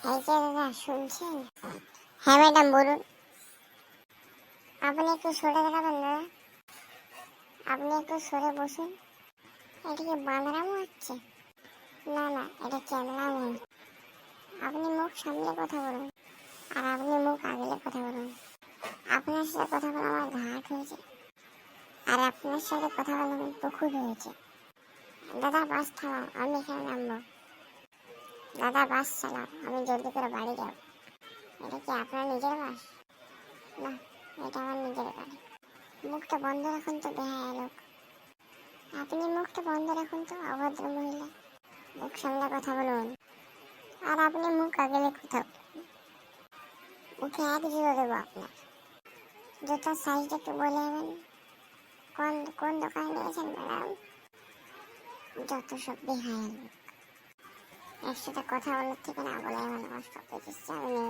এই যে দাদা শুনছেন? হ্যাঁ ম্যাডাম বলুন। আপনি একটু সরে দাঁড়াবেন দাদা, আপনি একটু সরে বসুন। এটা কি বাঁদরামো হচ্ছে? না না, এটা চ্যাংড়ামো হচ্ছে। আপনি মুখ সামলে কথা বলুন, আর আপনি মুখ আগলে কথা বলুন। আপনার সাথে কথা বলে আমার ঘাট হয়েছে, আর আপনার সাথে কথা বলে আমার পুকুর হয়েছে। দাদা বাস থামাও, আমি এখানে নামবো। দাদা বাস চালাও, আমি জলদি করে বাড়ি যাব। এটা কি আপনার নিজের বাস? না, এটা আমার নিজের গাড়ি। মুখটা বন্ধ রাখুন তো বেহায়া লোক। আপনি মুখটা বন্ধ রাখুন তো অভদ্র মহিলা। মুখ সামলে কথা বলুন, আর আপনি মুখ আগলে কথা বলুন। মুখে এক জুড়ে দেবো আপনার। জুতার সাইজটা একটু বলে দেবেন? কোন কোন দোকানে নিয়েছেন ম্যাডাম? যত সব বেহায়া লোক। একসাথে কথা বলার থেকে না বলে ভালো, কষ্ট পেয়েছি আমি।